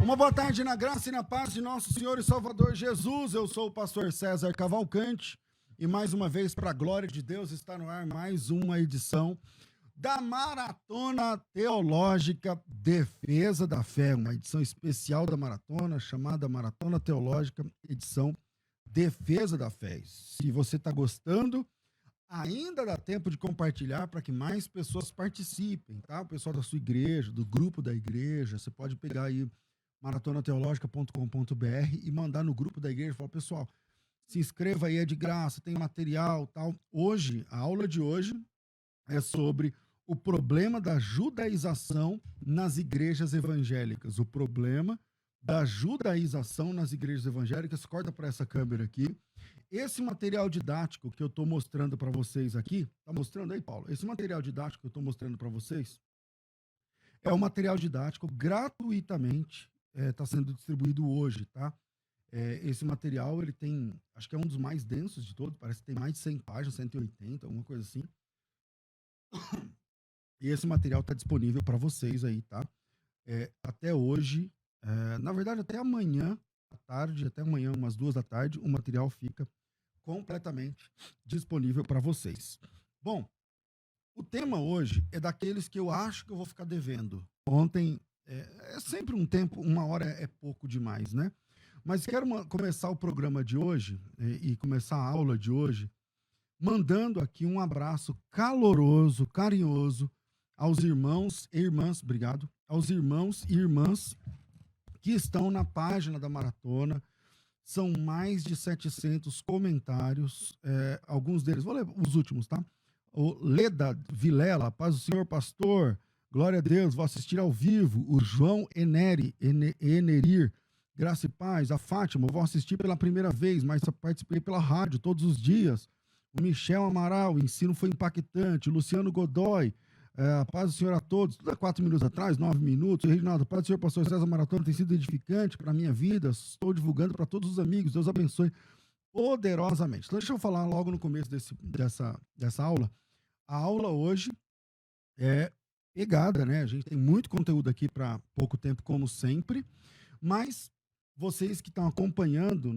Uma boa tarde na graça e na paz de nosso Senhor e Salvador Jesus. Eu sou o pastor César Cavalcante e mais uma vez, para a glória de Deus, está no ar mais uma edição da Maratona Teológica Defesa da Fé, uma edição especial da maratona chamada Maratona Teológica edição Defesa da Fé. Se você está gostando, ainda dá tempo de compartilhar para que mais pessoas participem, tá? O pessoal da sua igreja, do grupo da igreja, você pode pegar aí maratonateologica.com.br e mandar no grupo da igreja, falar, pessoal, se inscreva aí, é de graça, tem material, tal. Hoje, a aula de hoje é sobre o problema da judaização nas igrejas evangélicas. O problema da judaização nas igrejas evangélicas. Corta para essa câmera aqui. Esse material didático que eu estou mostrando para vocês aqui, tá mostrando aí, Paulo? Esse material didático que eu estou mostrando para vocês é um material didático gratuitamente, está sendo distribuído hoje, tá? Esse material, ele tem, acho que é um dos mais densos de todos, parece que tem mais de 100 páginas, 180, alguma coisa assim. E esse material está disponível para vocês aí, tá? Até hoje, na verdade, até amanhã à tarde, até amanhã, umas 2 da tarde, o material fica completamente disponível para vocês. Bom, o tema hoje é daqueles que eu acho que eu vou ficar devendo. Ontem, é sempre um tempo, 1 hora é pouco demais, né? Mas quero começar o programa de hoje e começar a aula de hoje mandando aqui um abraço caloroso, carinhoso aos irmãos e irmãs, obrigado, aos irmãos e irmãs que estão na página da Maratona. São mais de 700 comentários, alguns deles, vou ler os últimos, tá? O Leda Vilela, paz do Senhor, pastor, glória a Deus, vou assistir ao vivo. O João Enerir, graça e paz. A Fátima, vou assistir pela primeira vez, mas participei pela rádio todos os dias. O Michel Amaral, o ensino foi impactante. O Luciano Godoy, a paz do Senhor a todos, tudo há 4 minutos atrás, 9 minutos. Reginaldo, paz do Senhor, pastor César, Maratona tem sido edificante para a minha vida, estou divulgando para todos os amigos, Deus abençoe poderosamente. Então deixa eu falar logo no começo dessa aula. A aula hoje é pegada, né? A gente tem muito conteúdo aqui para pouco tempo, como sempre, mas vocês que estão acompanhando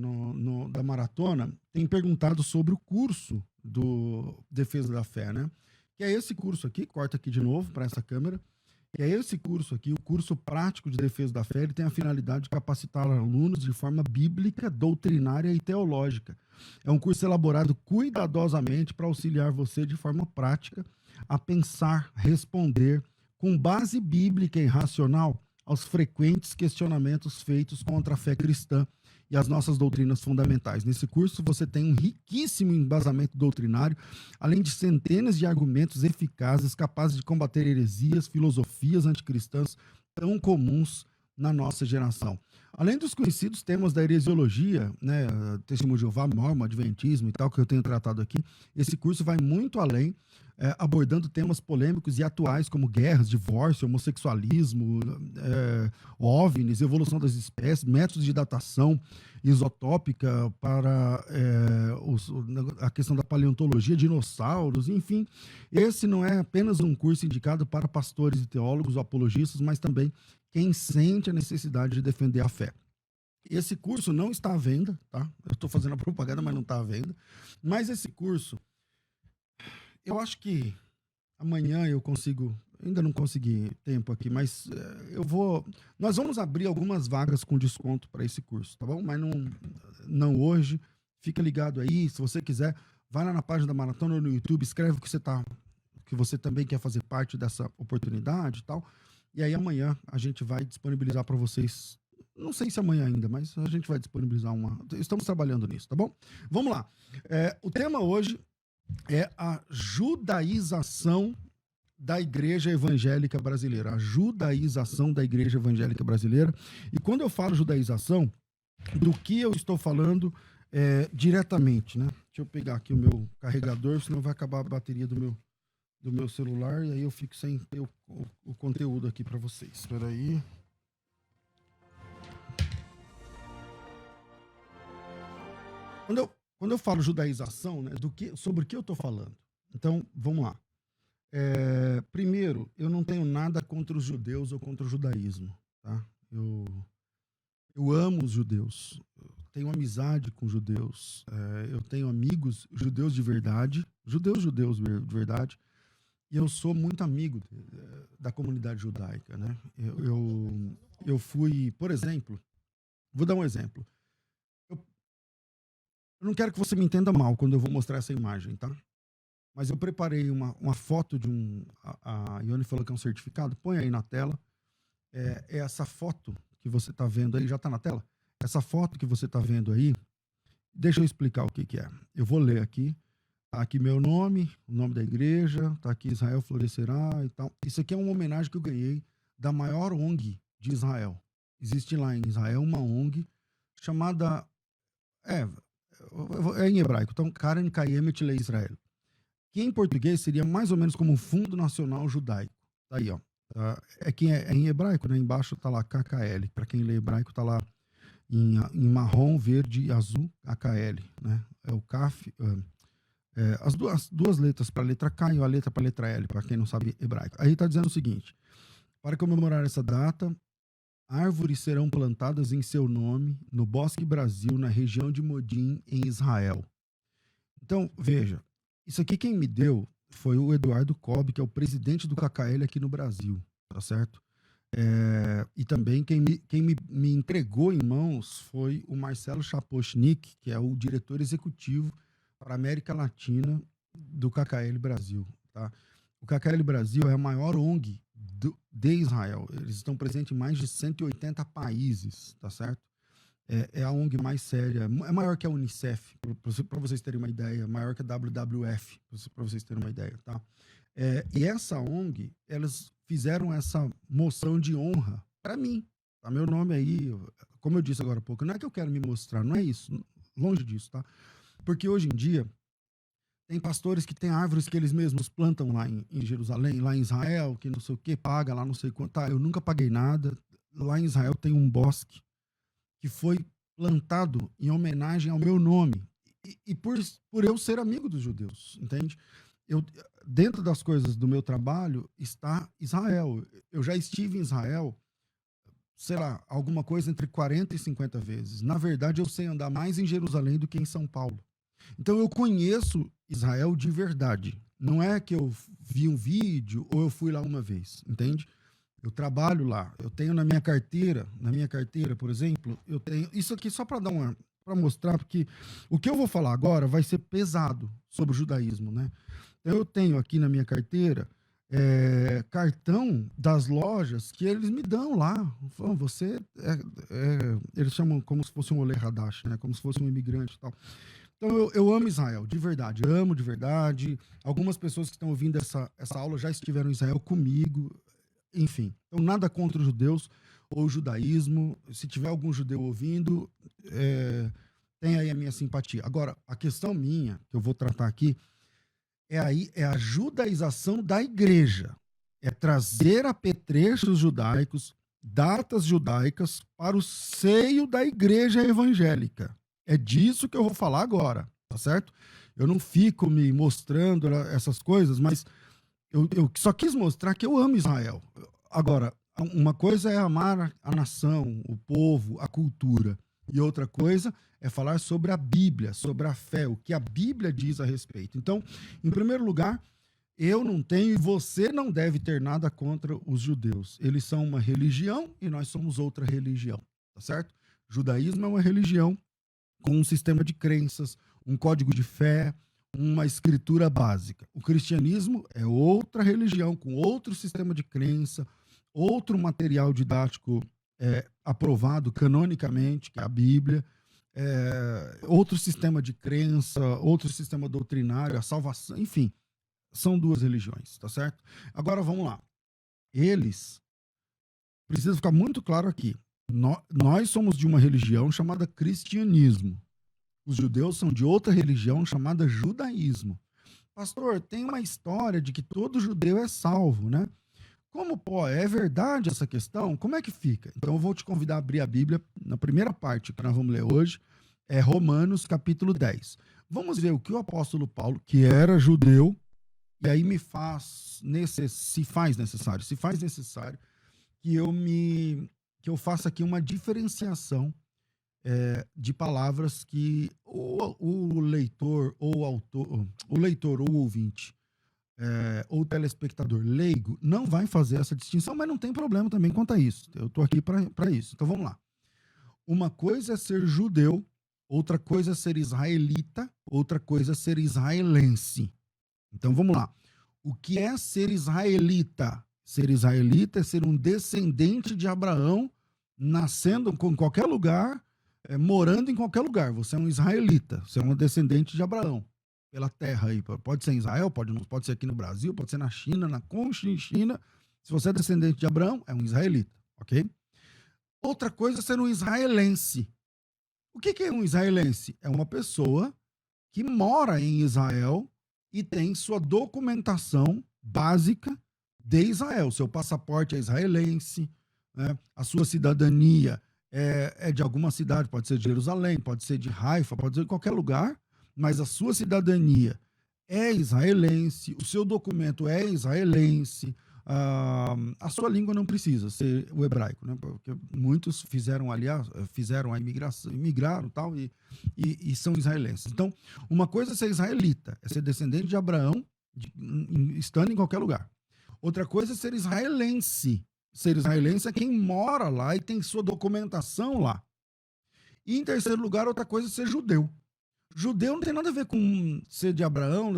da Maratona têm perguntado sobre o curso do Defesa da Fé, né? Que é esse curso aqui, corta aqui de novo para essa câmera, que é esse curso aqui, o curso prático de Defesa da Fé. Ele tem a finalidade de capacitar alunos de forma bíblica, doutrinária e teológica. É um curso elaborado cuidadosamente para auxiliar você de forma prática a pensar, responder, com base bíblica e racional, aos frequentes questionamentos feitos contra a fé cristã e as nossas doutrinas fundamentais. Nesse curso você tem um riquíssimo embasamento doutrinário, além de centenas de argumentos eficazes capazes de combater heresias, filosofias anticristãs tão comuns na nossa geração. Além dos conhecidos temas da heresiologia, né, Testemunho de Jeová, Mórmon, Adventismo e tal, que eu tenho tratado aqui, esse curso vai muito além, abordando temas polêmicos e atuais como guerras, divórcio, homossexualismo, OVNIs, evolução das espécies, métodos de datação isotópica para a questão da paleontologia, dinossauros, enfim. Esse não é apenas um curso indicado para pastores e teólogos ou apologistas, mas também quem sente a necessidade de defender a fé. Esse curso não está à venda, tá? Eu estou fazendo a propaganda, mas não está à venda. Mas esse curso, eu acho que amanhã eu consigo, ainda não consegui tempo aqui, mas nós vamos abrir algumas vagas com desconto para esse curso, tá bom? Mas não hoje, fica ligado aí, se você quiser, vai lá na página da Maratona ou no YouTube, escreve que você também quer fazer parte dessa oportunidade e tal. E aí amanhã a gente vai disponibilizar para vocês, não sei se amanhã ainda, mas a gente vai disponibilizar estamos trabalhando nisso, tá bom? Vamos lá. O tema hoje é a judaização da igreja evangélica brasileira. A judaização da igreja evangélica brasileira. E quando eu falo judaização, do que eu estou falando diretamente, né? Deixa eu pegar aqui o meu carregador, senão vai acabar a bateria do meu celular e aí eu fico sem ter o conteúdo aqui para vocês. Espera aí. Quando eu falo judaização, né, sobre o que eu estou falando? Então, vamos lá. Primeiro, eu não tenho nada contra os judeus ou contra o judaísmo, tá? Eu amo os judeus. Eu tenho amizade com judeus. Eu tenho amigos judeus de verdade, judeus de verdade. E eu sou muito amigo da comunidade judaica, né? Eu fui, por exemplo, vou dar um exemplo. Eu, eu não quero que você me entenda mal quando eu vou mostrar essa imagem, tá? Mas eu preparei uma foto de um. A Ione falou que é um certificado. Põe aí na tela. É essa foto que você está vendo aí. Já está na tela? Essa foto que você está vendo aí. Deixa eu explicar o que, que é. Eu vou ler aqui. Tá aqui meu nome, o nome da igreja. Tá aqui Israel Florescerá e tal. Isso aqui é uma homenagem que eu ganhei da maior ONG de Israel. Existe lá em Israel uma ONG chamada. É, é em hebraico. Então, Karen Kayemet Le Israel, que em português seria mais ou menos como o Fundo Nacional Judaico. Tá aí, ó. É em hebraico, né? Embaixo tá lá KKL. Para quem lê hebraico, tá lá em marrom, verde e azul, KKL, né? É o CAF. As duas letras para a letra K e a letra para a letra L, para quem não sabe hebraico. Aí tá dizendo o seguinte: para comemorar essa data, árvores serão plantadas em seu nome no Bosque Brasil, na região de Modim, em Israel. Então, veja, isso aqui quem me deu foi o Eduardo Cobb, que é o presidente do KKL aqui no Brasil, tá certo? E também quem me entregou em mãos foi o Marcelo Chapochnik, que é o diretor executivo para a América Latina do KKL Brasil, tá? O KKL Brasil é a maior ONG de Israel. Eles estão presentes em mais de 180 países, tá certo? É a ONG mais séria, é maior que a Unicef, para vocês terem uma ideia, maior que a WWF, para vocês terem uma ideia, tá? E essa ONG, elas fizeram essa moção de honra para mim, tá? Meu nome aí, como eu disse agora há pouco, não é que eu quero me mostrar, não é isso, longe disso, tá? Porque hoje em dia, tem pastores que têm árvores que eles mesmos plantam lá em Jerusalém, lá em Israel, que não sei o que, paga lá não sei quanto, tá? Eu nunca paguei nada, lá em Israel tem um bosque que foi plantado em homenagem ao meu nome. E por eu ser amigo dos judeus, entende? Dentro das coisas do meu trabalho está Israel. Eu já estive em Israel, sei lá, alguma coisa entre 40 e 50 vezes. Na verdade, eu sei andar mais em Jerusalém do que em São Paulo. Então, eu conheço Israel de verdade. Não é que eu vi um vídeo ou eu fui lá uma vez, entende? Eu trabalho lá, eu tenho na minha carteira, por exemplo, eu tenho isso aqui só para mostrar, porque o que eu vou falar agora vai ser pesado sobre o judaísmo, né? Eu tenho aqui na minha carteira cartão das lojas que eles me dão lá. Falam, eles chamam como se fosse um Olê Hadash, né? Como se fosse um imigrante e tal. Então eu amo Israel, de verdade, amo de verdade. Algumas pessoas que estão ouvindo essa aula já estiveram em Israel comigo. Enfim, então nada contra os judeus ou o judaísmo. Se tiver algum judeu ouvindo, tem aí a minha simpatia. Agora, a questão minha, que eu vou tratar aqui, é a judaização da igreja. É trazer apetrechos judaicos, datas judaicas, para o seio da igreja evangélica. É disso que eu vou falar agora, tá certo? Eu não fico me mostrando essas coisas, mas eu só quis mostrar que eu amo Israel. Agora, uma coisa é amar a nação, o povo, a cultura. E outra coisa é falar sobre a Bíblia, sobre a fé, o que a Bíblia diz a respeito. Então, em primeiro lugar, eu não tenho e você não deve ter nada contra os judeus. Eles são uma religião e nós somos outra religião, tá certo? O judaísmo é uma religião com um sistema de crenças, um código de fé, uma escritura básica. O cristianismo é outra religião, com outro sistema de crença, outro material didático aprovado canonicamente, que é a Bíblia, outro sistema de crença, outro sistema doutrinário, a salvação, enfim, são duas religiões, tá certo? Agora vamos lá. Eles, precisa ficar muito claro aqui, nós somos de uma religião chamada cristianismo. Os judeus são de outra religião chamada judaísmo. Pastor, tem uma história de que todo judeu é salvo, né? Como, pô, é verdade essa questão? Como é que fica? Então eu vou te convidar a abrir a Bíblia na primeira parte que nós vamos ler hoje, é Romanos capítulo 10. Vamos ver o que o apóstolo Paulo, que era judeu, e aí se faz necessário que eu me que eu faça aqui uma diferenciação de palavras que o leitor ou o autor, o leitor ou o ouvinte, ou o telespectador leigo não vai fazer essa distinção, mas não tem problema também quanto a isso. Eu estou aqui para isso. Então vamos lá. Uma coisa é ser judeu, outra coisa é ser israelita, outra coisa é ser israelense. Então vamos lá. O que é ser israelita? Ser israelita é ser um descendente de Abraão, nascendo em qualquer lugar, morando em qualquer lugar. Você é um israelita, você é um descendente de Abraão, pela terra aí. Pode ser em Israel, pode ser aqui no Brasil, pode ser na China, na China. Se você é descendente de Abraão, é um israelita, ok? Outra coisa é ser um israelense. O que é um israelense? É uma pessoa que mora em Israel e tem sua documentação básica de Israel. Seu passaporte é israelense, né? A sua cidadania é de alguma cidade, pode ser de Jerusalém, pode ser de Haifa, pode ser de qualquer lugar, mas a sua cidadania é israelense, o seu documento é israelense, a sua língua não precisa ser o hebraico, né? Porque muitos fizeram a imigração, imigraram tal, e são israelenses. Então, uma coisa é ser israelita, é ser descendente de Abraão, estando em qualquer lugar. Outra coisa é ser israelense. Ser israelense é quem mora lá e tem sua documentação lá. E em terceiro lugar, outra coisa é ser judeu. Judeu não tem nada a ver com ser de Abraão.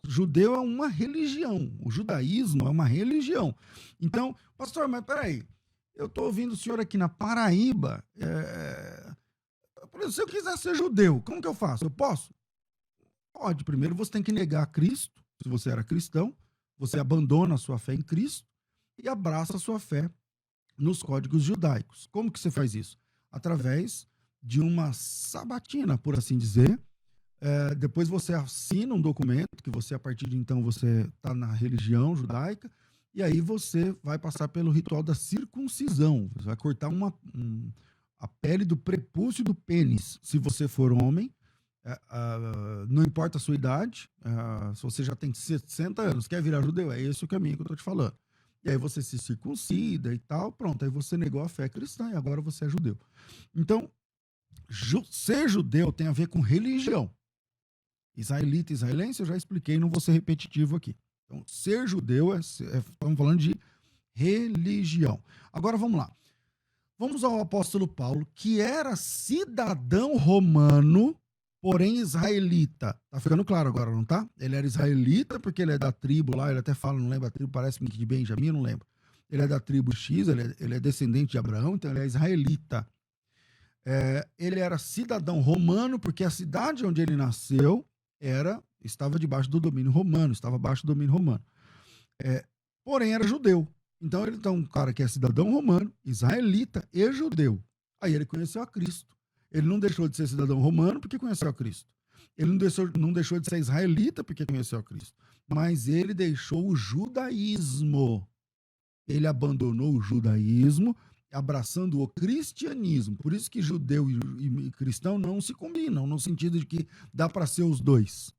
Judeu é uma religião. O judaísmo é uma religião. Então, pastor, mas peraí, eu estou ouvindo o senhor aqui na Paraíba. Se eu quiser ser judeu, como que eu faço? Eu posso? Pode. Primeiro você tem que negar a Cristo. Se você era cristão, você abandona a sua fé em Cristo e abraça a sua fé nos códigos judaicos. Como que você faz isso? Através de uma sabatina, por assim dizer. Depois você assina um documento, que você, a partir de então, você está na religião judaica, e aí você vai passar pelo ritual da circuncisão. Você vai cortar a pele do prepúcio do pênis, se você for homem. Não importa a sua idade, se você já tem 60 anos, quer virar judeu, é esse o caminho que eu estou te falando. E aí você se circuncida e tal, pronto, aí você negou a fé cristã e agora você é judeu. Então, ser judeu tem a ver com religião. Israelita, israelense, eu já expliquei, não vou ser repetitivo aqui. Então, ser judeu, estamos falando de religião. Agora vamos lá. Vamos ao apóstolo Paulo, que era cidadão romano, porém israelita. Tá ficando claro agora, não tá? Ele era israelita porque ele é da tribo lá, ele até fala, não lembro a tribo, parece-me que de Benjamim, não lembro. Ele é da tribo X, ele é descendente de Abraão, então ele é israelita. Ele era cidadão romano porque a cidade onde ele nasceu estava debaixo do domínio romano, estava abaixo do domínio romano. Porém, era judeu. Então, ele é um cara que é cidadão romano, israelita e judeu. Aí ele conheceu a Cristo. Ele não deixou de ser cidadão romano porque conheceu a Cristo. Ele não deixou de ser israelita porque conheceu a Cristo. Mas ele deixou o judaísmo. Ele abandonou o judaísmo, abraçando o cristianismo. Por isso que judeu e cristão não se combinam, no sentido de que dá para ser os dois.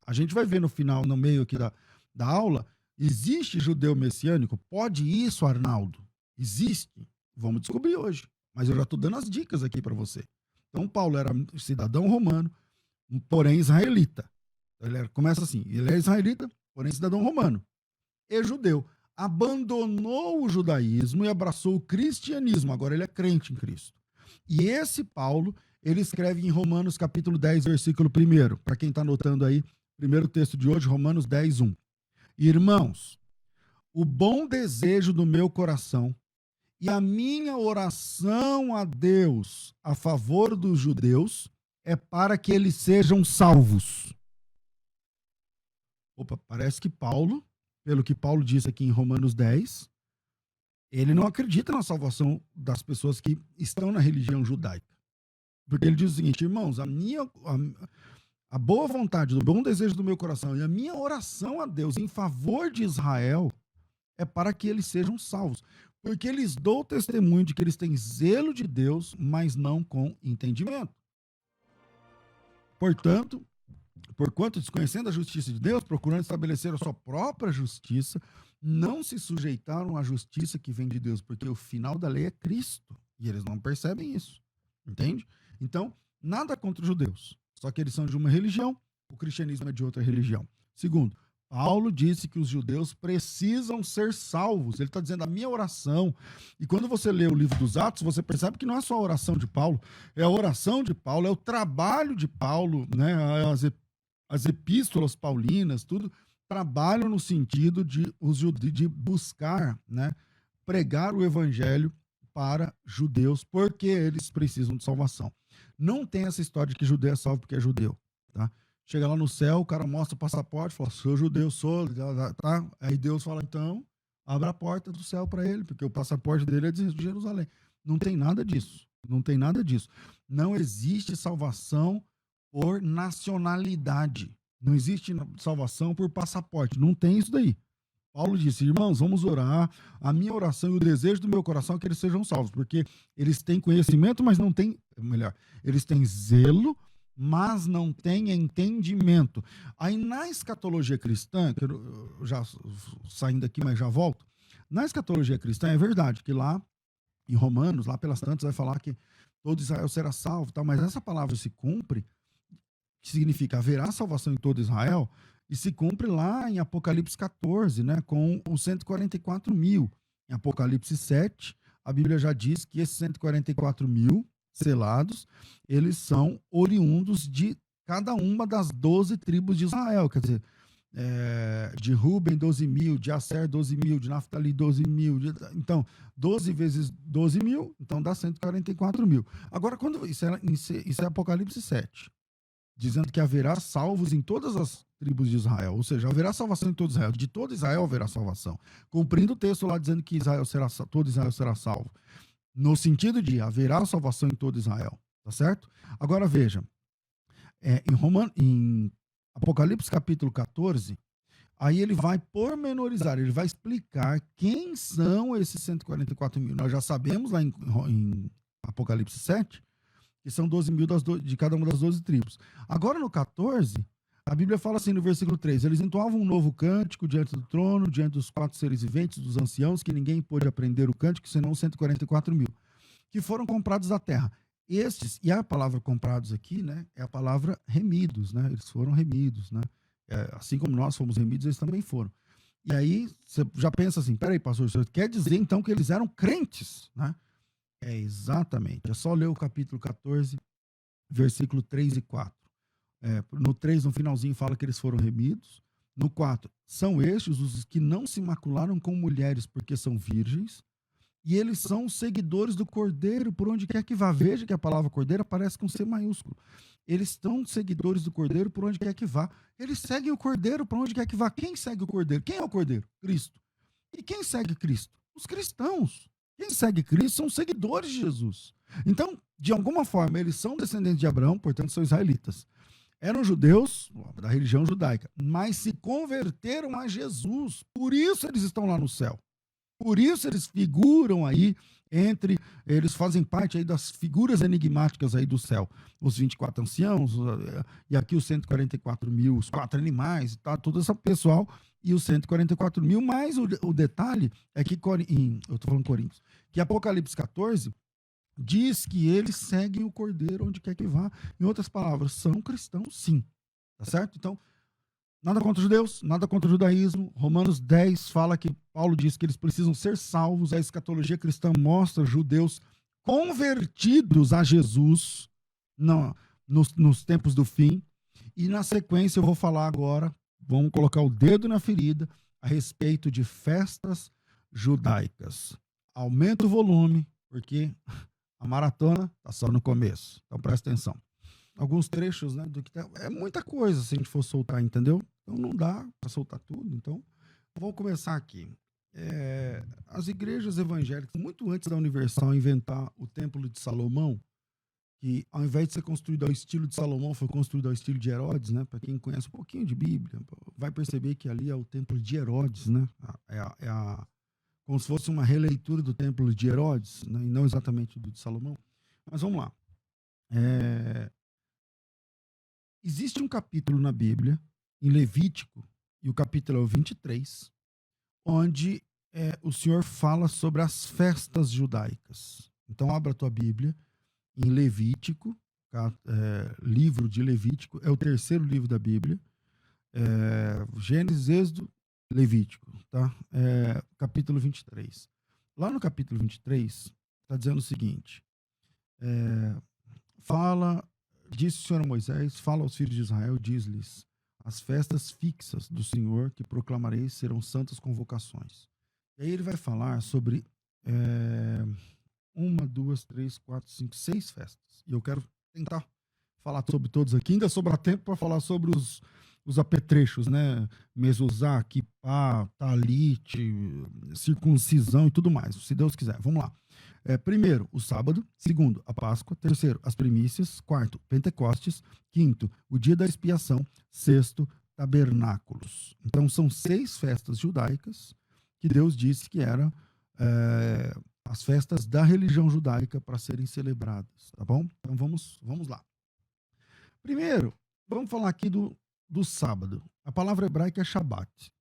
A gente vai ver no final, no meio aqui da aula, existe judeu messiânico? Pode isso, Arnaldo? Existe. Vamos descobrir hoje. Mas eu já estou dando as dicas aqui para você. Então, Paulo era cidadão romano, porém israelita. Começa assim, ele é israelita, porém cidadão romano. E judeu. Abandonou o judaísmo e abraçou o cristianismo. Agora ele é crente em Cristo. E esse Paulo, ele escreve em Romanos capítulo 10, versículo 1. Para quem está anotando aí, primeiro texto de hoje, Romanos 10, 1. Irmãos, o bom desejo do meu coração e a minha oração a Deus a favor dos judeus é para que eles sejam salvos. Opa, parece que Paulo, pelo que Paulo diz aqui em Romanos 10, ele não acredita na salvação das pessoas que estão na religião judaica. Porque ele diz o seguinte, irmãos, a boa vontade, o bom desejo do meu coração e a minha oração a Deus em favor de Israel é para que eles sejam salvos. Porque eles dão testemunho de que eles têm zelo de Deus, mas não com entendimento. Portanto, Porquanto, desconhecendo a justiça de Deus, procurando estabelecer a sua própria justiça, não se sujeitaram à justiça que vem de Deus, porque o final da lei é Cristo. E eles não percebem isso. Entende? Então, nada contra os judeus. Só que eles são de uma religião, o cristianismo é de outra religião. Segundo, Paulo disse que os judeus precisam ser salvos. Ele está dizendo a minha oração. E quando você lê o livro dos Atos, você percebe que não é só a oração de Paulo, é a oração de Paulo, é o trabalho de Paulo, né? As epístolas paulinas, tudo trabalham no sentido de buscar, né? Pregar o evangelho para judeus, porque eles precisam de salvação. Não tem essa história de que judeu é salvo porque é judeu, tá? Chega lá no céu, o cara mostra o passaporte, fala, sou judeu, sou, tá? Aí Deus fala, então, abra a porta do céu para ele, porque o passaporte dele é de Jerusalém. Não tem nada disso, não tem nada disso. Não existe salvação por nacionalidade, não existe salvação por passaporte, não tem isso daí. Paulo disse, irmãos, vamos orar, a minha oração e o desejo do meu coração é que eles sejam salvos, porque eles têm conhecimento, mas não têm, melhor, eles têm zelo, mas não têm entendimento. Aí na escatologia cristã, que eu já saindo aqui, mas já volto, na escatologia cristã é verdade que lá em Romanos, lá pelas tantas, vai falar que todo Israel será salvo, tá? Mas essa palavra se cumpre, que significa haverá salvação em todo Israel, e se cumpre lá em Apocalipse 14, né, com os 144 mil. Em Apocalipse 7, a Bíblia já diz que esses 144 mil selados, eles são oriundos de cada uma das 12 tribos de Israel, quer dizer, de Ruben 12 mil, de Asser 12 mil, de Naftali 12 mil, então 12 vezes 12 mil, então dá 144 mil. Agora, quando isso é Apocalipse 7, dizendo que haverá salvos em todas as tribos de Israel, ou seja, haverá salvação em todo Israel, de todo Israel haverá salvação, cumprindo o texto lá dizendo que todo Israel será salvo, no sentido de haverá salvação em todo Israel, tá certo? Agora veja, em Apocalipse capítulo 14, aí ele vai pormenorizar, ele vai explicar quem são esses 144 mil. Nós já sabemos lá em Apocalipse 7, que são 12 mil de cada uma das 12 tribos. Agora no 14, a Bíblia fala assim no versículo 3, eles entoavam um novo cântico diante do trono, diante dos 4 seres viventes, dos anciãos, que ninguém pôde aprender o cântico, senão 144 mil, que foram comprados da terra. Estes, e a palavra comprados aqui, né, é a palavra remidos, né, eles foram remidos, né, assim como nós fomos remidos, eles também foram. E aí, você já pensa assim, peraí, pastor, você quer dizer então que eles eram crentes, né? Exatamente, é só ler o capítulo 14, versículo 3 e 4. No 3, no finalzinho, fala que eles foram remidos. No 4, são estes os que não se macularam com mulheres porque são virgens, e eles são seguidores do Cordeiro por onde quer que vá. Veja que a palavra Cordeiro aparece com C maiúsculo. Eles são seguidores do Cordeiro por onde quer que vá. Eles seguem o Cordeiro por onde quer que vá. Quem segue o Cordeiro? Quem é o Cordeiro? Cristo. E quem segue Cristo? Os cristãos. Quem segue Cristo são seguidores de Jesus. Então, de alguma forma, eles são descendentes de Abraão, portanto, são israelitas. Eram judeus da religião judaica, mas se converteram a Jesus. Por isso eles estão lá no céu. Por isso eles figuram aí eles fazem parte aí das figuras enigmáticas aí do céu. Os 24 anciãos, e aqui os 144 mil, os 4 animais, tá, todo esse pessoal, e os 144 mil, mas o detalhe é que, eu tô falando Coríntios, que Apocalipse 14 diz que eles seguem o Cordeiro onde quer que vá. Em outras palavras, são cristãos sim, tá certo? Então, nada contra os judeus, nada contra o judaísmo. Romanos 10 fala que Paulo diz que eles precisam ser salvos. A escatologia cristã mostra judeus convertidos a Jesus nos tempos do fim. E na sequência eu vou falar agora, vamos colocar o dedo na ferida, a respeito de festas judaicas. Aumenta o volume, porque a maratona está só no começo. Então presta atenção. Alguns trechos, né, do que é muita coisa se a gente for soltar, entendeu? Então não dá para soltar tudo. Então, vamos começar aqui. As igrejas evangélicas, muito antes da Universal inventar o Templo de Salomão, que ao invés de ser construído ao estilo de Salomão, foi construído ao estilo de Herodes, né? Para quem conhece um pouquinho de Bíblia, vai perceber que ali é o Templo de Herodes, né? Como se fosse uma releitura do Templo de Herodes, né? E não exatamente do de Salomão. Mas vamos lá. existe um capítulo na Bíblia, em Levítico, e o capítulo é o 23, onde o Senhor fala sobre as festas judaicas. Então, abra a tua Bíblia em Levítico, livro de Levítico, é o terceiro livro da Bíblia, Gênesis, Êxodo, Levítico, tá? Capítulo 23. Lá no capítulo 23, está dizendo o seguinte, disse o Senhor a Moisés, fala aos filhos de Israel, diz-lhes, as festas fixas do Senhor que proclamareis serão santas convocações. E aí ele vai falar sobre 1, 2, 3, 4, 5, 6 festas. E eu quero tentar falar sobre todos aqui. Ainda sobra tempo para falar sobre os apetrechos, né? Mezuzá, Kipá, Talite, circuncisão e tudo mais, se Deus quiser. Vamos lá. Primeiro, o sábado. Segundo, a Páscoa. Terceiro, as primícias. Quarto, Pentecostes. Quinto, o dia da expiação. Sexto, tabernáculos. Então, são 6 festas judaicas que Deus disse que eram as festas da religião judaica para serem celebradas, tá bom? Então, vamos lá. Primeiro, vamos falar aqui do sábado. A palavra hebraica é Shabat.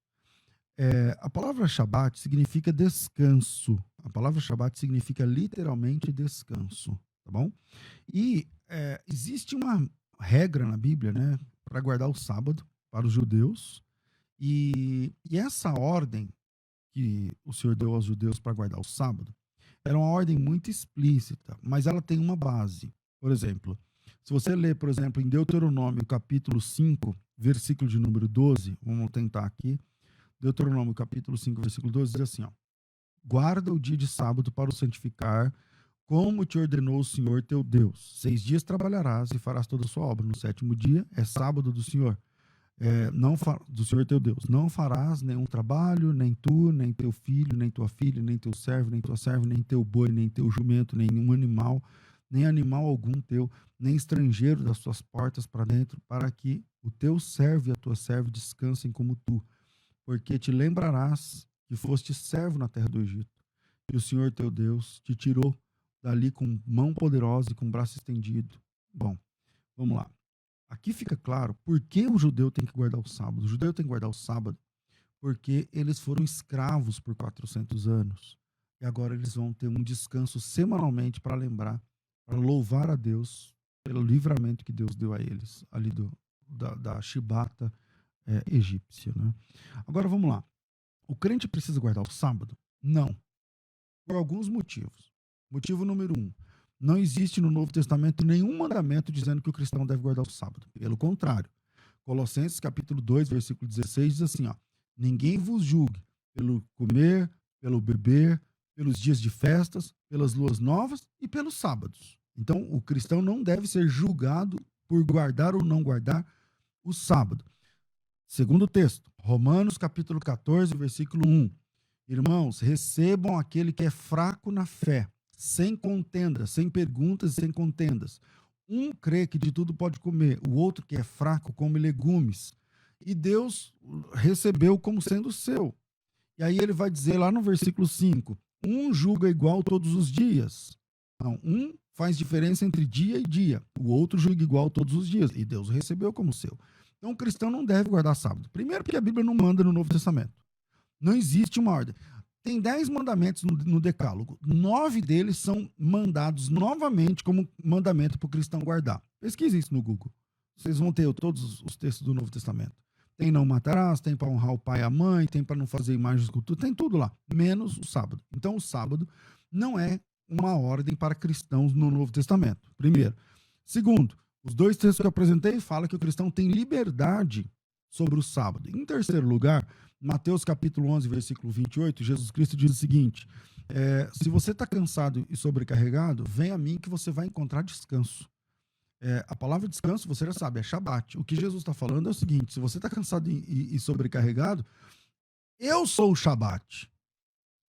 A palavra Shabat significa descanso. A palavra Shabat significa literalmente descanso, tá bom? E existe uma regra na Bíblia, né, para guardar o sábado para os judeus. E essa ordem que o Senhor deu aos judeus para guardar o sábado era uma ordem muito explícita, mas ela tem uma base. Por exemplo, se você ler, por exemplo, em Deuteronômio capítulo 5, versículo de número 12, vamos tentar aqui, Deuteronômio capítulo 5, versículo 12, diz assim, ó, guarda o dia de sábado para o santificar, como te ordenou o Senhor teu Deus. 6 dias trabalharás e farás toda a sua obra. No 7º dia é sábado do Senhor, do Senhor teu Deus. Não farás nenhum trabalho, nem tu, nem teu filho, nem tua filha, nem teu servo, nem tua serva, nem teu boi, nem teu jumento, nenhum animal, nem animal algum teu, nem estrangeiro das tuas portas para dentro, para que o teu servo e a tua serva descansem como tu. Porque te lembrarás que foste servo na terra do Egito, e o Senhor teu Deus te tirou dali com mão poderosa e com braço estendido. Bom, vamos lá. Aqui fica claro por que o judeu tem que guardar o sábado. O judeu tem que guardar o sábado porque eles foram escravos por 400 anos. E agora eles vão ter um descanso semanalmente para lembrar, para louvar a Deus pelo livramento que Deus deu a eles, ali da chibata egípcia, né? Agora vamos lá. O crente precisa guardar o sábado? Não. Por alguns motivos. Motivo número 1. Não existe no Novo Testamento nenhum mandamento dizendo que o cristão deve guardar o sábado. Pelo contrário. Colossenses capítulo 2, versículo 16 diz assim, ó, ninguém vos julgue pelo comer, pelo beber, pelos dias de festas, pelas luas novas e pelos sábados. Então, o cristão não deve ser julgado por guardar ou não guardar o sábado. Segundo texto, Romanos capítulo 14, versículo 1. Irmãos, recebam aquele que é fraco na fé, sem contendas, sem perguntas e sem contendas. Um crê que de tudo pode comer, o outro que é fraco come legumes. E Deus recebeu como sendo seu. E aí ele vai dizer lá no versículo 5, um julga igual todos os dias. Não, um faz diferença entre dia e dia, o outro julga igual todos os dias. E Deus recebeu como seu. Então o cristão não deve guardar sábado. Primeiro porque a Bíblia não manda no Novo Testamento. Não existe uma ordem. Tem 10 mandamentos no Decálogo. 9 deles são mandados novamente como mandamento para o cristão guardar. Pesquise isso no Google. Vocês vão ter todos os textos do Novo Testamento. Tem não matarás, tem para honrar o pai e a mãe, tem para não fazer imagens de escultura, tem tudo lá, menos o sábado. Então o sábado não é uma ordem para cristãos no Novo Testamento. Primeiro. Segundo, os 2 textos que eu apresentei falam que o cristão tem liberdade sobre o sábado. Em terceiro lugar, Mateus capítulo 11, versículo 28, Jesus Cristo diz o seguinte, se você está cansado e sobrecarregado, vem a mim que você vai encontrar descanso. A palavra descanso, você já sabe, é Shabat. O que Jesus está falando é o seguinte, se você está cansado e sobrecarregado, eu sou o Shabat.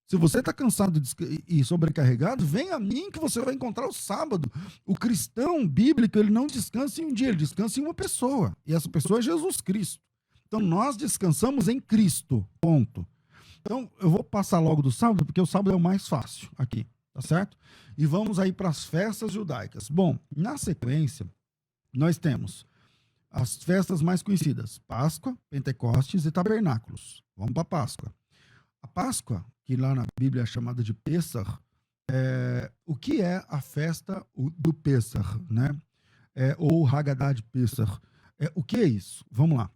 Se você está cansado e sobrecarregado, vem a mim que você vai encontrar o sábado. O cristão bíblico, ele não descansa em um dia, ele descansa em uma pessoa. E essa pessoa é Jesus Cristo. Então, nós descansamos em Cristo, ponto. Então, eu vou passar logo do sábado, porque o sábado é o mais fácil aqui, tá certo? E vamos aí para as festas judaicas. Bom, na sequência, nós temos as festas mais conhecidas: Páscoa, Pentecostes e Tabernáculos. Vamos para a Páscoa. A Páscoa, que lá na Bíblia é chamada de Pêssar, o que é a festa do Pêssar, né? Ou Haggadah de Pêssar. O que é isso? Vamos lá.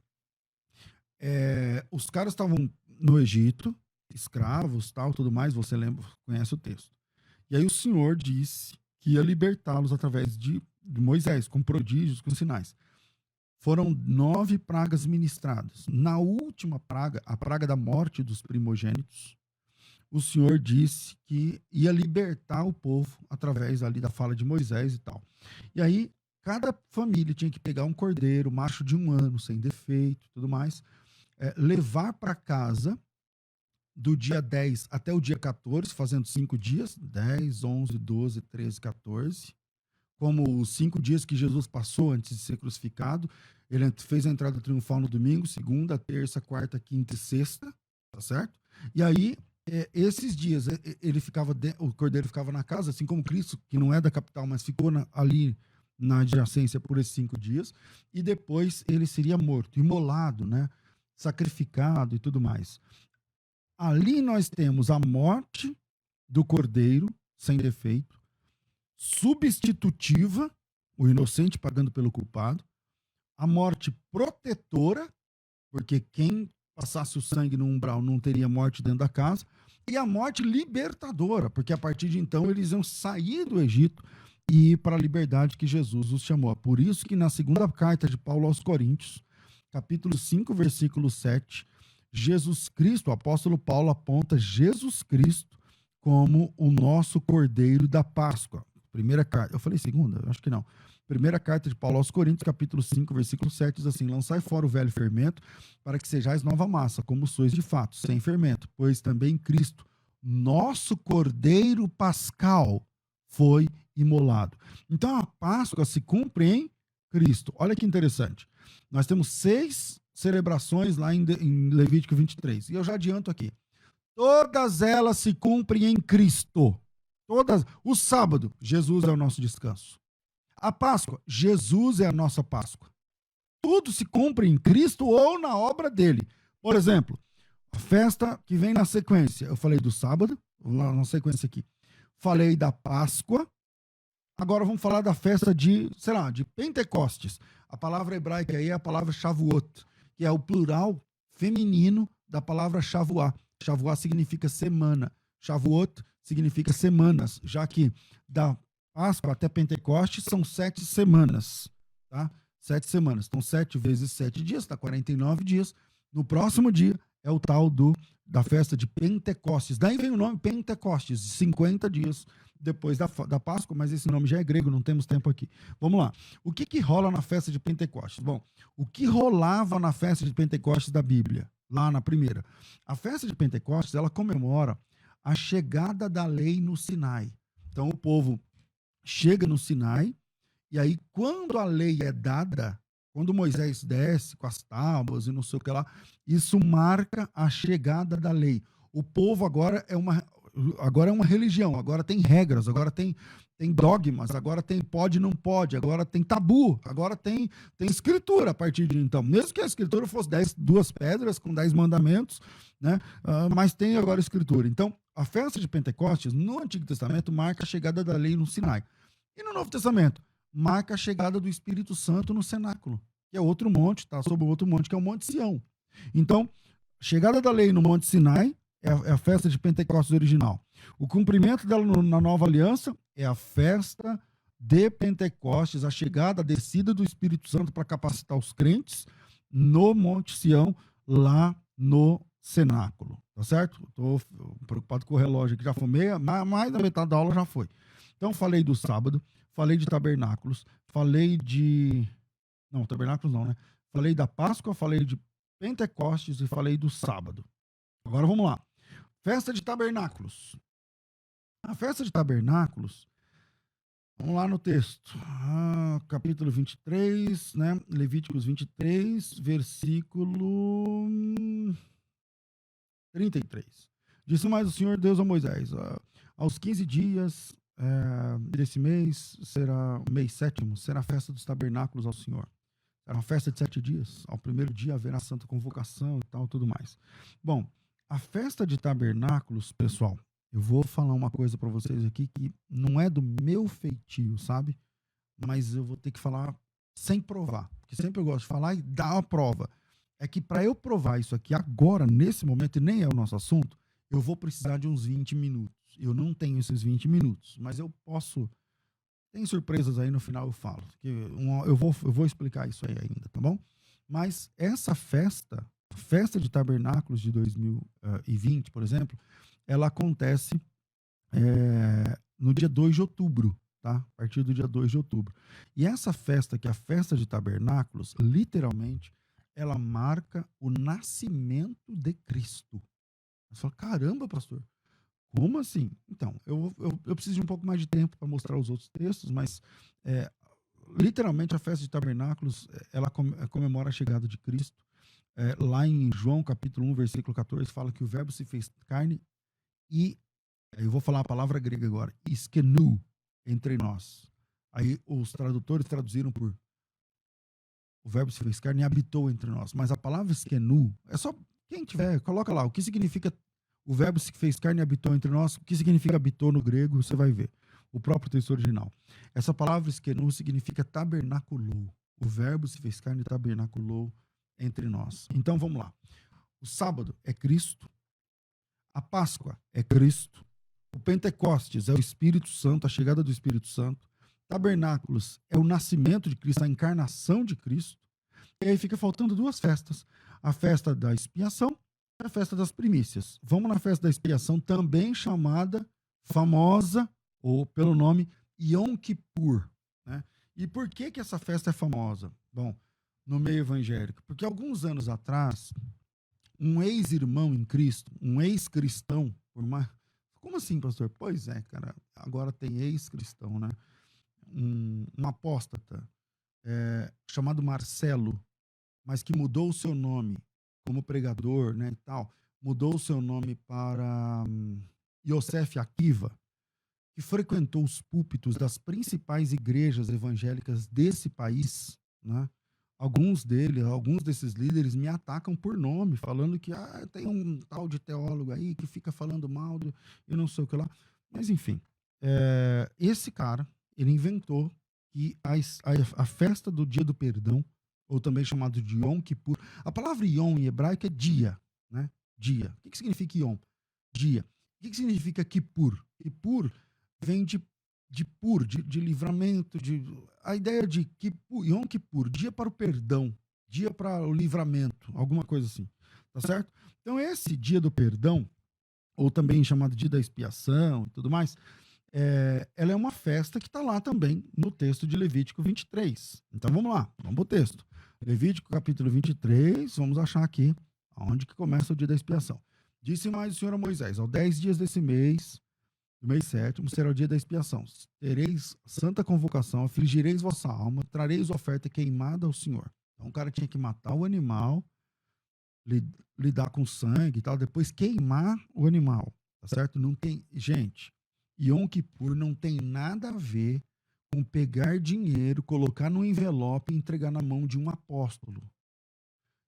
Os caras estavam no Egito, escravos, tal, tudo mais, você lembra, conhece o texto. E aí o Senhor disse que ia libertá-los através de Moisés, com prodígios, com sinais. Foram 9 pragas ministradas. Na última praga, a praga da morte dos primogênitos, o Senhor disse que ia libertar o povo através ali da fala de Moisés e tal. E aí, cada família tinha que pegar um cordeiro, macho de 1 ano, sem defeito e tudo mais, levar para casa do dia 10 até o dia 14, fazendo 5 dias, 10, 11, 12, 13, 14, como os 5 dias que Jesus passou antes de ser crucificado. Ele fez a entrada triunfal no domingo, segunda, terça, quarta, quinta e sexta, tá certo? E aí, esses dias, o cordeiro ficava na casa, assim como Cristo, que não é da capital, mas ficou ali na adjacência por esses 5 dias, e depois ele seria morto, imolado, né? Sacrificado e tudo mais. Ali nós temos a morte do cordeiro, sem defeito, substitutiva, o inocente pagando pelo culpado, a morte protetora, porque quem passasse o sangue no umbral não teria morte dentro da casa, e a morte libertadora, porque a partir de então eles iam sair do Egito e ir para a liberdade que Jesus os chamou. Por isso que na segunda carta de Paulo aos Coríntios, capítulo 5, versículo 7, Jesus Cristo, o apóstolo Paulo aponta Jesus Cristo como o nosso cordeiro da Páscoa. Primeira carta, eu falei segunda? Acho que não. Primeira carta de Paulo aos Coríntios, capítulo 5, versículo 7, diz assim: lançai fora o velho fermento, para que sejais nova massa, como sois de fato, sem fermento, pois também Cristo, nosso cordeiro pascal, foi imolado. Então a Páscoa se cumpre em Cristo. Olha que interessante. Nós temos 6 celebrações lá em Levítico 23. E eu já adianto aqui. Todas elas se cumprem em Cristo. Todas. O sábado, Jesus é o nosso descanso. A Páscoa, Jesus é a nossa Páscoa. Tudo se cumpre em Cristo ou na obra dele. Por exemplo, a festa que vem na sequência. Eu falei do sábado, lá na sequência aqui. Falei da Páscoa. Agora vamos falar da festa de Pentecostes. A palavra hebraica aí é a palavra Shavuot, que é o plural feminino da palavra Shavuá. Shavuá significa semana. Shavuot significa semanas, já que da Páscoa até Pentecostes são 7 semanas, tá? 7 semanas. Então, 7 vezes 7 dias, dá 49 dias. No próximo dia é o tal da festa de Pentecostes. Daí vem o nome Pentecostes, 50 dias depois da Páscoa, mas esse nome já é grego, não temos tempo aqui. Vamos lá. O que rola na festa de Pentecostes? Bom, o que rolava na festa de Pentecostes da Bíblia, lá na primeira? A festa de Pentecostes, ela comemora a chegada da lei no Sinai. Então, o povo chega no Sinai, e aí, quando a lei é dada, quando Moisés desce com as tábuas e não sei o que lá, isso marca a chegada da lei. O povo agora é uma religião, agora tem regras, agora tem dogmas, agora tem pode e não pode, agora tem tabu, agora tem escritura a partir de então. Mesmo que a escritura fosse 2 pedras com 10 mandamentos, né? Mas tem agora escritura. Então, a festa de Pentecostes, no Antigo Testamento, marca a chegada da lei no Sinai. E no Novo Testamento, marca a chegada do Espírito Santo no cenáculo, que é outro monte, tá? Sobre outro monte, que é o Monte Sião. Então, chegada da lei no Monte Sinai é a festa de Pentecostes original. O cumprimento dela na nova aliança é a festa de Pentecostes, a chegada, a descida do Espírito Santo para capacitar os crentes no Monte Sião, lá no cenáculo. Tá certo? Estou preocupado com o relógio aqui, já foi mais da metade da aula já foi. Então, falei do sábado, falei de tabernáculos, falei de... Não, tabernáculos não, né? Falei da Páscoa, falei de Pentecostes e falei do sábado. Agora vamos lá. Festa de tabernáculos. A festa de tabernáculos, vamos lá no texto. Capítulo 23, né? Levíticos 23, versículo 33. Disse mais o Senhor Deus a Moisés: aos 15 dias desse mês, será mês 7º, será a festa dos tabernáculos ao Senhor. Era uma festa de 7 dias. Ao primeiro dia haverá santa convocação e tal, tudo mais. Bom, a festa de tabernáculos, pessoal, eu vou falar uma coisa para vocês aqui que não é do meu feitio, sabe? Mas eu vou ter que falar sem provar, porque sempre eu gosto de falar e dar a prova. É que para eu provar isso aqui agora, nesse momento, e nem é o nosso assunto, eu vou precisar de uns 20 minutos. Eu não tenho esses 20 minutos, mas eu posso. Tem surpresas aí no final, eu falo. Eu vou explicar isso aí ainda, tá bom? Mas essa festa de tabernáculos de 2020, por exemplo, ela acontece no dia 2 de outubro, tá? A partir do dia 2 de outubro. E essa festa, que é a festa de tabernáculos, literalmente, ela marca o nascimento de Cristo. Você fala, caramba, pastor, como assim? Então, eu preciso de um pouco mais de tempo para mostrar os outros textos, mas é, literalmente a festa de tabernáculos, ela comemora a chegada de Cristo. Lá em João capítulo 1, versículo 14, fala que o verbo se fez carne e, eu vou falar a palavra grega agora, skenu, entre nós. Aí os tradutores traduziram por o verbo se fez carne e habitou entre nós. Mas a palavra skenu, é só, quem tiver, coloca lá, o que significa o verbo se fez carne e habitou entre nós, o que significa habitou no grego, você vai ver. O próprio texto original. Essa palavra skenu significa tabernaculou. O verbo se fez carne e tabernaculou entre nós. Então vamos lá. O sábado é Cristo. A Páscoa é Cristo. O Pentecostes é o Espírito Santo, a chegada do Espírito Santo. Tabernáculos é o nascimento de Cristo, a encarnação de Cristo. E aí fica faltando duas festas. A festa da expiação e a festa das primícias. Vamos na festa da expiação, também chamada, famosa, ou pelo nome Yom Kippur. Né? E por que essa festa é famosa? Bom, no meio evangélico. Porque alguns anos atrás, um ex-irmão em Cristo, um ex-cristão, como assim, pastor? Pois é, cara, agora tem ex-cristão, né? Um apóstata chamado Marcelo, mas que mudou o seu nome como pregador, né, e tal, mudou o seu nome para Yosef Akiva, que frequentou os púlpitos das principais igrejas evangélicas desse país, né? Alguns desses líderes me atacam por nome, falando que tem um tal de teólogo aí que fica falando mal e não sei o que lá. Mas, enfim, esse cara, ele inventou que a festa do Dia do Perdão, ou também chamado de Yom Kippur, a palavra Yom em hebraico é dia, né? Dia. O que significa Yom? Dia. O que significa Kippur? Kippur vem de pur, de livramento, a ideia de Kippur, Yom Kippur, dia para o perdão, dia para o livramento, alguma coisa assim, tá certo? Então esse dia do perdão, ou também chamado dia da expiação e tudo mais, ela é uma festa que está lá também no texto de Levítico 23. Então vamos lá, vamos para o texto. Levítico capítulo 23, vamos achar aqui onde que começa o dia da expiação. Disse mais o Senhor a Moisés, aos 10 dias desse mês, do mês 7º, será o dia da expiação. Tereis santa convocação, afligireis vossa alma, trareis oferta queimada ao Senhor. Então o cara tinha que matar o animal, lidar com sangue e tal, depois queimar o animal, tá certo? Não tem, gente, Yom Kippur não tem nada a ver com pegar dinheiro, colocar no envelope e entregar na mão de um apóstolo.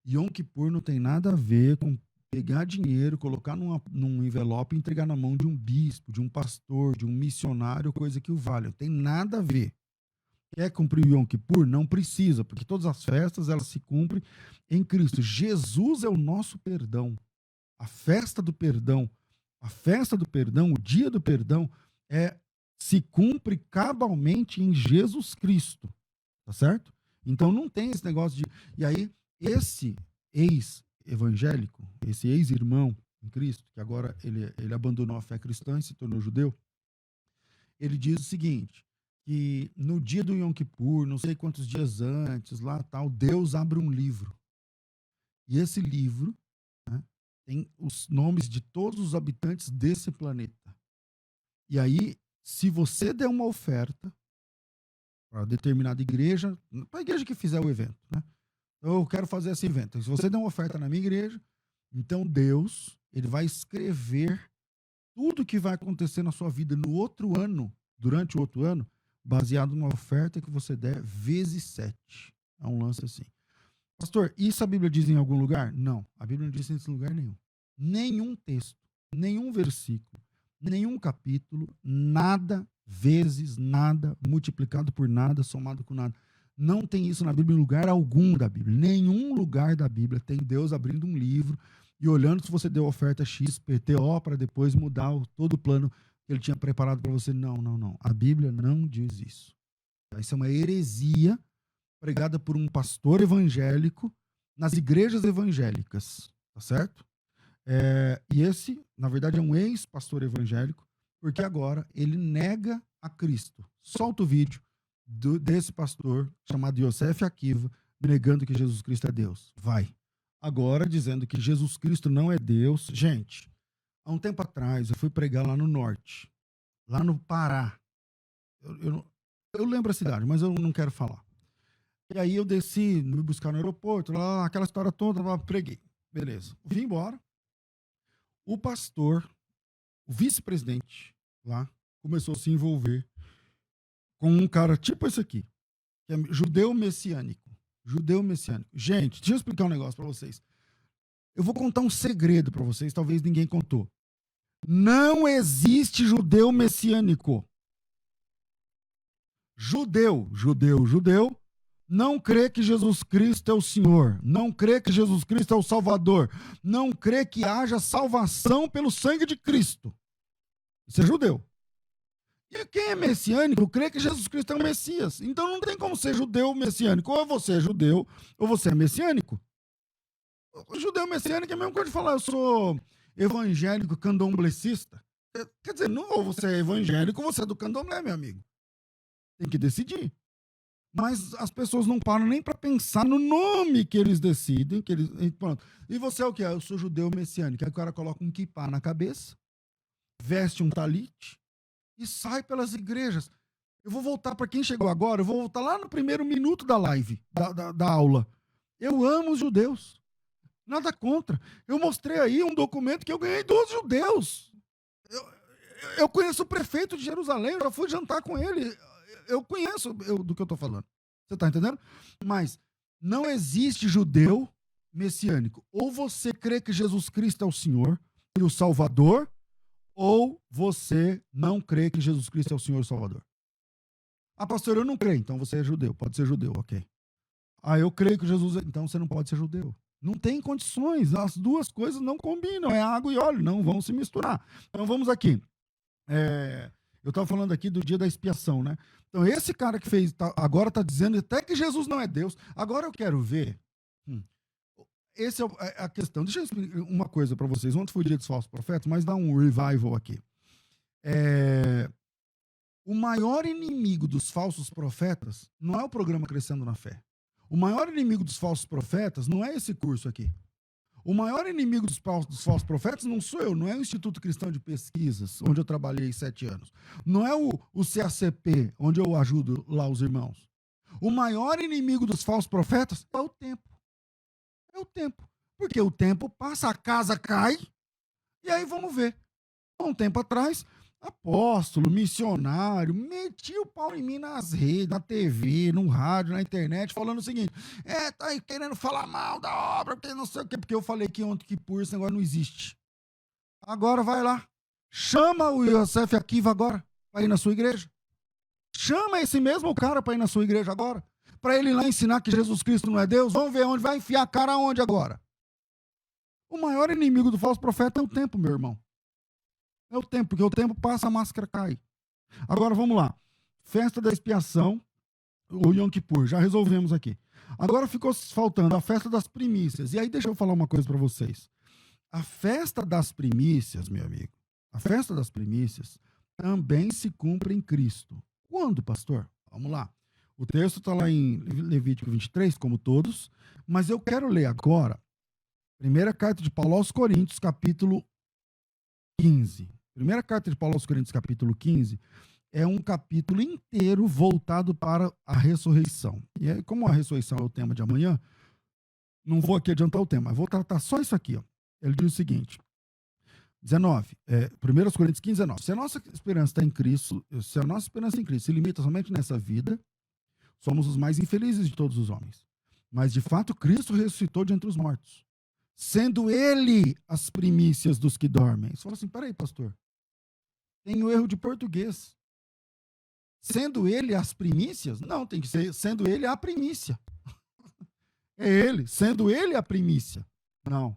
Yom Kippur não tem nada a ver com pegar dinheiro, colocar num envelope e entregar na mão de um bispo, de um pastor, de um missionário, coisa que o valha. Não tem nada a ver. Quer cumprir o Yom Kippur? Não precisa, porque todas as festas elas se cumprem em Cristo. Jesus é o nosso perdão. A festa do perdão, o dia do perdão, se cumpre cabalmente em Jesus Cristo. Tá certo? Então não tem esse negócio de... E aí, esse ex-evangélico, esse ex-irmão em Cristo, que agora ele abandonou a fé cristã e se tornou judeu, ele diz o seguinte, que no dia do Yom Kippur, não sei quantos dias antes, lá tal, Deus abre um livro. E esse livro, né, tem os nomes de todos os habitantes desse planeta. E aí, se você der uma oferta para determinada igreja, para a igreja que fizer o evento, né? Eu quero fazer esse evento. Se você der uma oferta na minha igreja, então Deus, ele vai escrever tudo que vai acontecer na sua vida no outro ano, durante o outro ano, baseado numa oferta que você der vezes 7. É um lance assim. Pastor, isso a Bíblia diz em algum lugar? Não, a Bíblia não diz em lugar nenhum. Nenhum texto, nenhum versículo, nenhum capítulo, nada vezes nada, multiplicado por nada, somado com nada. Não tem isso na Bíblia em lugar algum da Bíblia. Nenhum lugar da Bíblia tem Deus abrindo um livro e olhando se você deu oferta X, PTO, para depois mudar todo o plano que ele tinha preparado para você. Não, não, não. A Bíblia não diz isso. Isso é uma heresia pregada por um pastor evangélico nas igrejas evangélicas, tá certo? E esse, na verdade, é um ex-pastor evangélico, porque agora ele nega a Cristo. Solta o vídeo desse pastor chamado Yosef Akiva, negando que Jesus Cristo é Deus. Vai. Agora dizendo que Jesus Cristo não é Deus. Gente, há um tempo atrás eu fui pregar lá no norte, lá no Pará. Eu lembro a cidade, mas eu não quero falar. E aí eu desci, me buscar no aeroporto, lá, aquela história toda, lá, preguei. Beleza. Vim embora. O pastor, o vice-presidente lá, começou a se envolver com um cara tipo esse aqui, que é judeu messiânico. Judeu messiânico. Gente, deixa eu explicar um negócio pra vocês. Eu vou contar um segredo pra vocês, talvez ninguém contou. Não existe judeu messiânico. Judeu não crê que Jesus Cristo é o Senhor, não crê que Jesus Cristo é o Salvador, não crê que haja salvação pelo sangue de Cristo. Isso é judeu. E quem é messiânico crê que Jesus Cristo é o Messias. Então não tem como ser judeu messiânico. Ou você é judeu, ou você é messiânico. O judeu messiânico é a mesma coisa de falar, eu sou evangélico candomblessista. Quer dizer, não, ou você é evangélico ou você é do candomblé, meu amigo. Tem que decidir. Mas as pessoas não param nem para pensar no nome que eles decidem. Pronto. E você é o que? Eu sou judeu messiânico. Aí o cara coloca um kippá na cabeça, veste um talite e sai pelas igrejas. Eu vou voltar para quem chegou agora, eu vou voltar lá no primeiro minuto da live, da aula. Eu amo os judeus. Nada contra. Eu mostrei aí um documento que eu ganhei dos judeus. Eu conheço o prefeito de Jerusalém, eu já fui jantar com ele. Eu conheço do que eu estou falando. Você está entendendo? Mas não existe judeu messiânico. Ou você crê que Jesus Cristo é o Senhor e o Salvador, ou você não crê que Jesus Cristo é o Senhor e o Salvador. Ah, pastor, eu não creio. Então você é judeu. Pode ser judeu, ok. Ah, eu creio que Jesus é... Então você não pode ser judeu. Não tem condições. As duas coisas não combinam. É água e óleo. Não vão se misturar. Então vamos aqui. Eu estava falando aqui do dia da expiação, né? Então, esse cara que fez, agora está dizendo até que Jesus não é Deus. Agora eu quero ver. Essa é a questão. Deixa eu explicar uma coisa para vocês. Ontem foi o dia dos falsos profetas, mas dá um revival aqui. O maior inimigo dos falsos profetas não é o programa Crescendo na Fé. O maior inimigo dos falsos profetas não é esse curso aqui. O maior inimigo dos falsos profetas não sou eu, não é o Instituto Cristão de Pesquisas, onde eu trabalhei 7 anos. Não é o CACP, onde eu ajudo lá os irmãos. O maior inimigo dos falsos profetas é o tempo. É o tempo. Porque o tempo passa, a casa cai, e aí vamos ver. Um tempo atrás, apóstolo, missionário, metia o pau em mim nas redes, na TV, no rádio, na internet, falando o seguinte, tá aí querendo falar mal da obra, porque não sei o quê, porque eu falei que ontem que por esse negócio não existe. Agora vai lá, chama o Yosef Akiva agora, para ir na sua igreja. Chama esse mesmo cara para ir na sua igreja agora, para ele ir lá ensinar que Jesus Cristo não é Deus. Vamos ver onde vai enfiar a cara aonde agora. O maior inimigo do falso profeta é o tempo, meu irmão. É o tempo, porque o tempo passa, a máscara cai. Agora vamos lá. Festa da expiação, o Yom Kippur, já resolvemos aqui. Agora ficou faltando a festa das primícias. E aí deixa eu falar uma coisa para vocês. A festa das primícias, meu amigo, a festa das primícias também se cumpre em Cristo. Quando, pastor? Vamos lá. O texto está lá em Levítico 23, como todos, mas eu quero ler agora, primeira carta de Paulo aos Coríntios, capítulo 15. Primeira carta de Paulo aos Coríntios, capítulo 15, é um capítulo inteiro voltado para a ressurreição. E aí, como a ressurreição é o tema de amanhã, não vou aqui adiantar o tema, vou tratar só isso aqui. Ó. Ele diz o seguinte, 19, 1 Coríntios 15, 19. Se a nossa esperança está em Cristo, se a nossa esperança em Cristo se limita somente nessa vida, somos os mais infelizes de todos os homens. Mas de fato Cristo ressuscitou de entre os mortos, sendo ele as primícias dos que dormem. Você fala assim, peraí, pastor, tem o erro de português. Sendo ele as primícias? Não, tem que ser sendo ele a primícia. É ele, sendo ele a primícia. Não.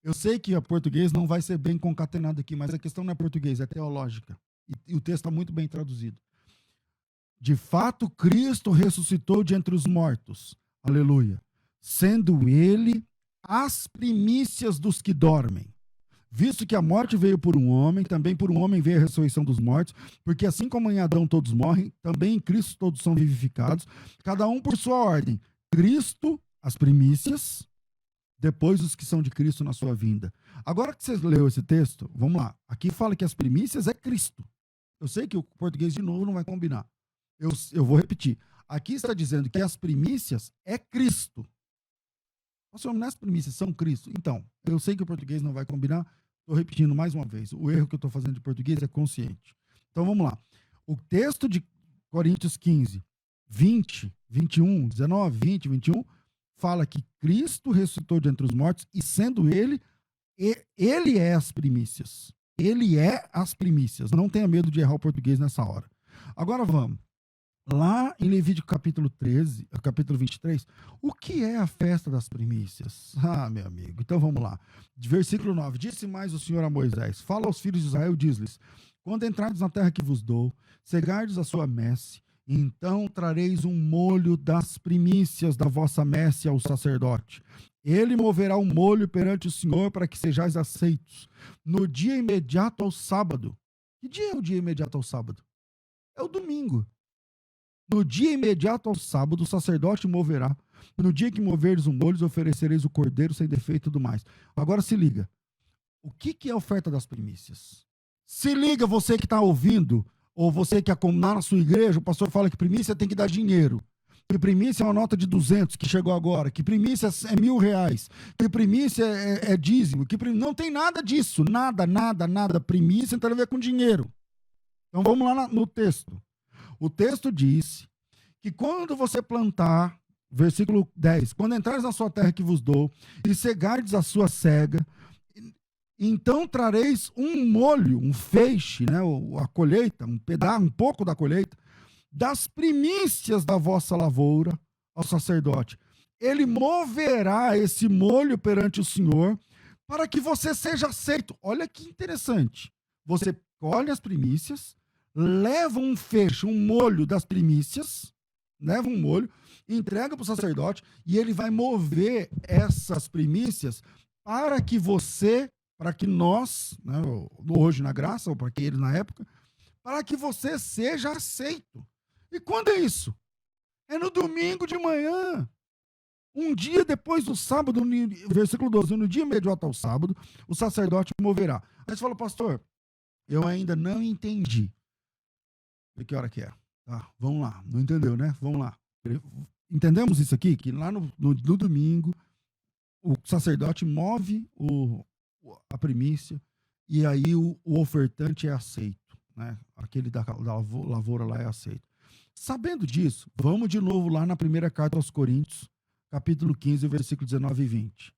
Eu sei que o português não vai ser bem concatenado aqui, mas a questão não é português, é teológica. E o texto está muito bem traduzido. De fato, Cristo ressuscitou de entre os mortos. Aleluia. Sendo ele as primícias dos que dormem. Visto que a morte veio por um homem, também por um homem veio a ressurreição dos mortos, porque assim como em Adão todos morrem, também em Cristo todos são vivificados, cada um por sua ordem. Cristo, as primícias, depois os que são de Cristo na sua vinda. Agora que você leu esse texto, vamos lá. Aqui fala que as primícias é Cristo. Eu sei que o português de novo não vai combinar. Eu vou repetir. Aqui está dizendo que as primícias é Cristo. Nossa, as primícias são Cristo. Então, eu sei que o português não vai combinar. Estou repetindo mais uma vez. O erro que eu estou fazendo de português é consciente. Então, vamos lá. O texto de Coríntios 15, 20, 21, 19, 20, 21, fala que Cristo ressuscitou de entre os mortos e sendo ele é as primícias. Ele é as primícias. Não tenha medo de errar o português nessa hora. Agora vamos. Lá em Levítico capítulo 13, capítulo 23, o que é a festa das primícias? Ah, meu amigo, então vamos lá. Versículo 9, disse mais o Senhor a Moisés, fala aos filhos de Israel, diz-lhes, quando entrardes na terra que vos dou, cegardes a sua messe, então trareis um molho das primícias da vossa messe ao sacerdote. Ele moverá o molho perante o Senhor para que sejais aceitos. No dia imediato ao sábado. Que dia é o dia imediato ao sábado? É o domingo. No dia imediato ao sábado, o sacerdote moverá. No dia que moveres o molho, oferecereis o cordeiro sem defeito e tudo mais. Agora se liga. O que é a oferta das primícias? Se liga, você que está ouvindo, ou você que é na sua igreja, o pastor fala que primícia tem que dar dinheiro. Que primícia é uma nota de 200 que chegou agora. Que primícia é R$1.000. Que primícia é dízimo. Não tem nada disso. Nada, nada, nada. Primícia não tem a ver com dinheiro. Então vamos lá no texto. O texto diz que quando você plantar, versículo 10, quando entrares na sua terra que vos dou, e cegardes a sua cega, então trareis um molho, um feixe, né, a colheita, um pouco da colheita, das primícias da vossa lavoura ao sacerdote. Ele moverá esse molho perante o Senhor para que você seja aceito. Olha que interessante. Você colhe as primícias, leva um feixe, um molho das primícias, leva um molho, entrega para o sacerdote e ele vai mover essas primícias para que você, para que nós, né, hoje na graça, ou para que ele na época, para que você seja aceito. E quando é isso? É no domingo de manhã. Um dia depois do sábado, versículo 12, no dia imediato ao sábado, o sacerdote moverá. Aí você fala, pastor, eu ainda não entendi. Que hora que é? Tá, vamos lá. Não entendeu, né? Vamos lá. Entendemos isso aqui? Que lá no domingo, o sacerdote move a primícia e aí o ofertante é aceito, né? Aquele da lavoura lá é aceito. Sabendo disso, vamos de novo lá na primeira carta aos Coríntios, capítulo 15, versículo 19 e 20.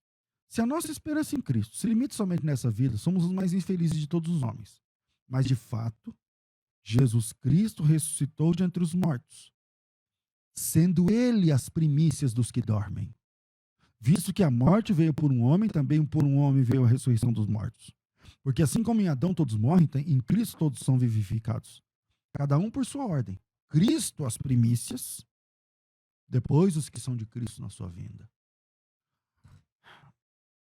Se a nossa esperança em Cristo se limita somente nessa vida, somos os mais infelizes de todos os homens. Mas, de fato, Jesus Cristo ressuscitou de entre os mortos, sendo ele as primícias dos que dormem. Visto que a morte veio por um homem, também por um homem veio a ressurreição dos mortos. Porque assim como em Adão todos morrem, em Cristo todos são vivificados. Cada um por sua ordem. Cristo as primícias, depois os que são de Cristo na sua vinda.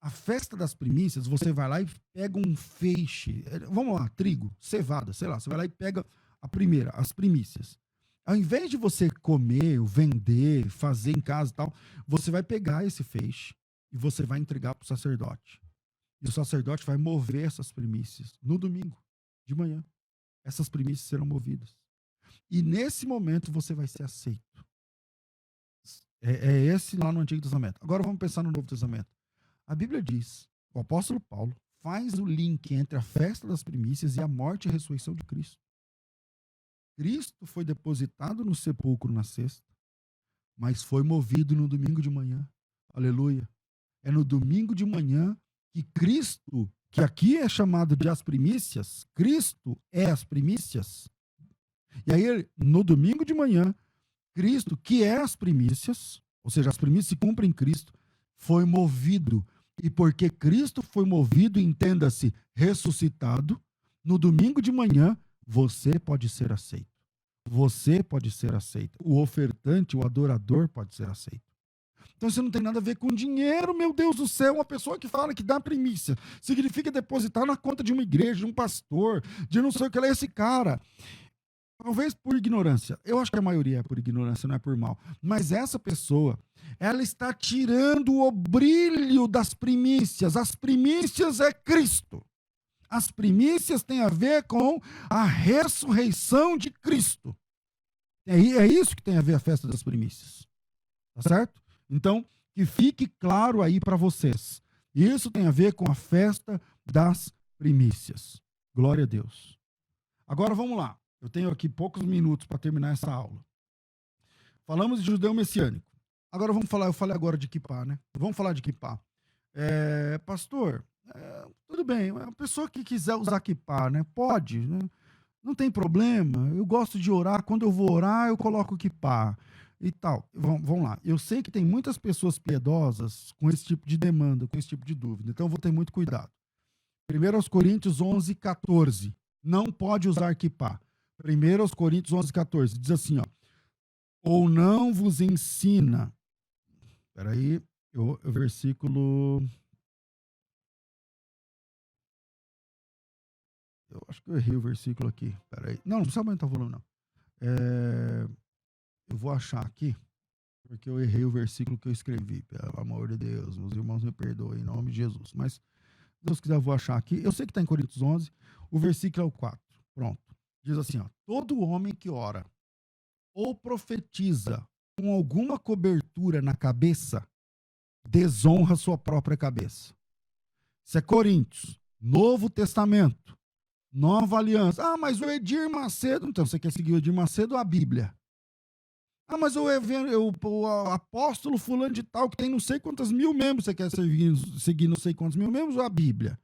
A festa das primícias, você vai lá e pega um feixe, vamos lá, trigo, cevada, sei lá, você vai lá e pega a primeira, as primícias. Ao invés de você comer, vender, fazer em casa e tal, você vai pegar esse feixe e você vai entregar para o sacerdote. E o sacerdote vai mover essas primícias no domingo, de manhã. Essas primícias serão movidas. E nesse momento você vai ser aceito. É esse lá no Antigo Testamento. Agora vamos pensar no Novo Testamento. A Bíblia diz, o apóstolo Paulo faz o link entre a festa das primícias e a morte e a ressurreição de Cristo. Cristo foi depositado no sepulcro na sexta, mas foi movido no domingo de manhã. Aleluia. É no domingo de manhã que Cristo, que aqui é chamado de as primícias, Cristo é as primícias. E aí, no domingo de manhã, Cristo, que é as primícias, ou seja, as primícias se cumprem em Cristo, foi movido. E porque Cristo foi movido, entenda-se, ressuscitado, no domingo de manhã, você pode ser aceito. Você pode ser aceito. O ofertante, o adorador pode ser aceito. Então isso não tem nada a ver com dinheiro, meu Deus do céu. Uma pessoa que fala que dá primícia significa depositar na conta de uma igreja, de um pastor, de não sei o que lá. Esse cara, talvez por ignorância, eu acho que a maioria é por ignorância, não é por mal, mas essa pessoa, ela está tirando o brilho das primícias. As primícias é Cristo. As primícias têm a ver com a ressurreição de Cristo. É isso que tem a ver a festa das primícias. Tá certo? Então, que fique claro aí para vocês. Isso tem a ver com a festa das primícias. Glória a Deus. Agora vamos lá. Eu tenho aqui poucos minutos para terminar essa aula. Falamos de judeu messiânico. Agora vamos falar, eu falei agora de kippá, né? Vamos falar de kippá. Pastor, tudo bem, a pessoa que quiser usar kippá, né? Pode, né? Não tem problema. Eu gosto de orar, quando eu vou orar, eu coloco kippá e tal. Vamos lá. Eu sei que tem muitas pessoas piedosas com esse tipo de demanda, com esse tipo de dúvida, então eu vou ter muito cuidado. 1 Coríntios 11, 14. Não pode usar kippá. 1 Coríntios 11, 14. Diz assim, ó. Ou não vos ensina. Peraí, o versículo... Eu acho que eu errei o versículo aqui. Peraí. Não precisa aumentar o volume, não. Eu vou achar aqui, porque eu errei o versículo que eu escrevi. Pelo amor de Deus, meus irmãos me perdoem, em nome de Jesus. Mas, se Deus quiser, eu vou achar aqui. Eu sei que está em Coríntios 11, o versículo é o 4. Pronto. Diz assim, ó. Todo homem que ora ou profetiza com alguma cobertura na cabeça, desonra sua própria cabeça. Isso é Coríntios, Novo Testamento, Nova Aliança. Ah, mas o Edir Macedo... Então, você quer seguir o Edir Macedo ou a Bíblia? Ah, mas o apóstolo fulano de tal, que tem não sei quantas mil membros, você quer seguir não sei quantos mil membros ou a Bíblia?